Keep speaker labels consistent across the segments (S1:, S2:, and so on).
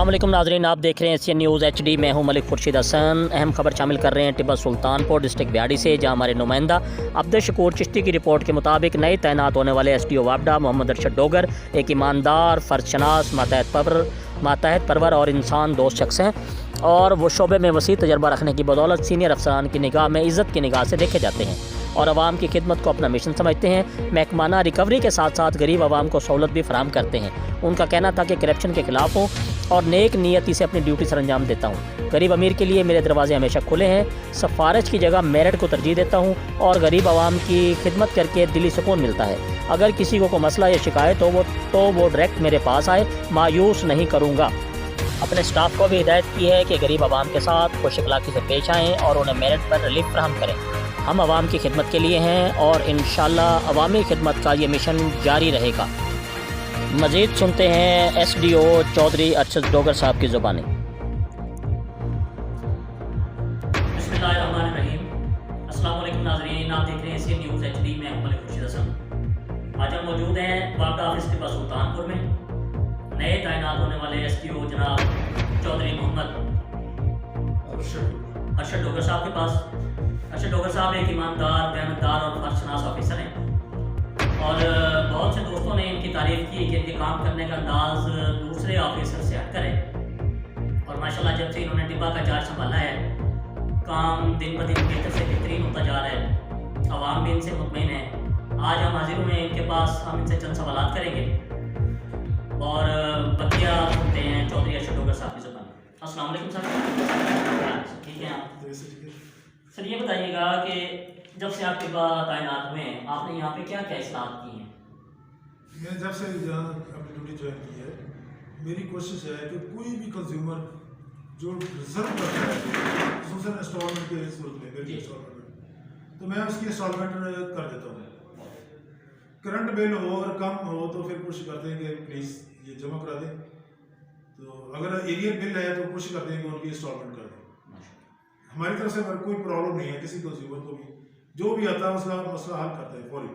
S1: अस्सलामुअलैकुम नाज़रीन, आप देख रहे हैं एशियन न्यूज़ HD। मैं हूं मलिक खुर्शीद हसन। अहम खबर शामिल कर रहे हैं टिब्बा सुल्तानपुर डिस्ट्रिक्ट ब्याड़ी से, जहां हमारे नुमाइंदा अब्दुल शकूर चिश्ती की रिपोर्ट के मुताबिक नए तैनात होने वाले SDO वापडा मोहम्मद अरशद डोगर एक ईमानदार, फ़र्जशनास, मातहत परवर और इंसान दोस्त शख्स हैं और वो शोबे में वसी तजर्बा रखने की बदौलत सीनियर अफसरान की निगाह में इज़्ज़त की निगाह से देखे जाते हैं और आवाम की खिदमत को अपना मिशन समझते हैं। महकमाना रिकवरी के साथ साथ गरीब आवाम को सहूलत भी फराहम करते हैं। उनका कहना था कि करप्शन के खिलाफ हूँ और नेक नियति से अपनी ड्यूटी सर अंजाम देता हूँ। गरीब अमीर के लिए मेरे दरवाजे हमेशा खुले हैं। सिफारिश की जगह मेरिट को तरजीह देता हूँ और गरीब आवाम की खिदमत करके दिली सुकून मिलता है। अगर किसी को कोई मसला या शिकायत हो तो वो डायरेक्ट मेरे पास आए, मायूस नहीं करूँगा। अपने स्टाफ को भी हिदायत की है कि गरीब आवाम के साथ खुश अखलाकी से पेश आएँ और उन्हें मेरिट पर रिलीफ फराहम करें। हम आवाम की खिदमत के लिए हैं और इंशाअल्लाह अवामी खिदमत का ये मिशन जारी रहेगा। मज़ीद सुनते हैं SDO चौधरी अरशद डोगर साहब की ज़ुबानी। बिस्मिल्लाहिर्रहमानिर्रहीम। अस्सलाम वालेकुम नाज़रीन, आप देख रहे हैं एशियन न्यूज़ HD। मैं हूं मलिक खुर्शीद हसन। आज हम मौजूद हैं वापडा ऑफिस टिब्बा सुल्तानपुर में नए तैनात होने वाले SDO जनाब चौधरी मोहम्मद अरशद डोगर साहब के पास। अरशद डोगर साहब एक ईमानदार, दयानतदार और फ़र्जशनास ऑफिसर हैं और बहुत से दोस्तों ने इनकी तारीफ़ की कि इनके काम करने का अंदाज़ दूसरे ऑफिसर से हटकर है और माशाल्लाह जब से इन्होंने टिब्बा का चार्ज संभाला है काम दिन ब दिन बेहतर से बेहतरीन होता जा रहा है। आवाम भी इनसे मुतमईन है। आज हम हाजिर हुए हैं इनके पास, हम इनसे चंद सवालात करेंगे और बतिया सुनते हैं चौधरी अरशद डोगर साहब की ज़ुबान। अस्सलाम वालेकुम सर, ठीक है आप? सर ये बताइएगा कि जब से आप टिब्बा तैनात हुए हैं आपने यहाँ पे क्या क्या इस्लाहत की हैं?
S2: मैं जब से यहाँ अपनी ड्यूटी ज्वाइन की है, मेरी कोशिश है कि कोई भी कंज्यूमर जो रिजर्व करता है खसूसन इंस्टॉलमेंट के सूरत में मेरी इंस्टॉलमेंट, तो मैं उसकी इंस्टॉलमेंट कर देता हूँ। करंट बिल हो और कम हो तो फिर कोशिश करते हैं कि प्लीज़ ये जमा करा दें, तो अगर एरियल बिल है तो कोशिश करते हैं कि उनकी इंस्टॉलमेंट कर दें। हमारी तरफ से अगर कोई प्रॉब्लम नहीं है, किसी कंज्यूमर को भी जो भी आता है उसका मसला हल करते हैं फौरी।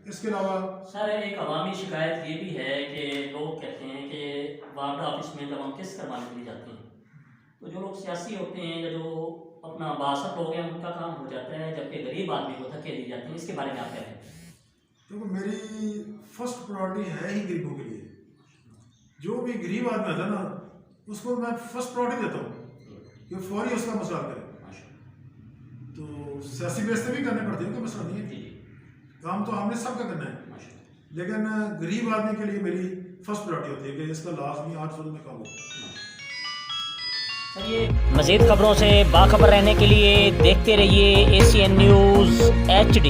S2: इसके अलावा
S1: सर एक अवामी शिकायत ये भी है कि लोग कहते हैं कि वापडा ऑफिस में जब हम किस्त करवाने के लिए जाते हैं तो जो लोग सियासी होते हैं या जो अपना बासत हो गया उनका काम हो जाता है, जबकि गरीब आदमी को धक्के दिए जाते हैं। इसके बारे में आप क्या कहें?
S2: देखो, मेरी फर्स्ट प्रायोरिटी है ही गरीबों के लिए। जो भी गरीब आदमी आता है ना उसको मैं फर्स्ट प्रायोरिटी देता हूँ कि फौरी उसका मसला करें। तो सियासी बेस पे भी करने पड़ते हैं, कोई मसला नहीं है, काम तो हमने सबका करना है, लेकिन गरीब आदमी के लिए मेरी फर्स्ट प्रायोरिटी होती है कि इसका लाजमी 8 में काम हो।
S1: मज़ीद खबरों से बाखबर रहने के लिए देखते रहिए एशियन न्यूज़ HD।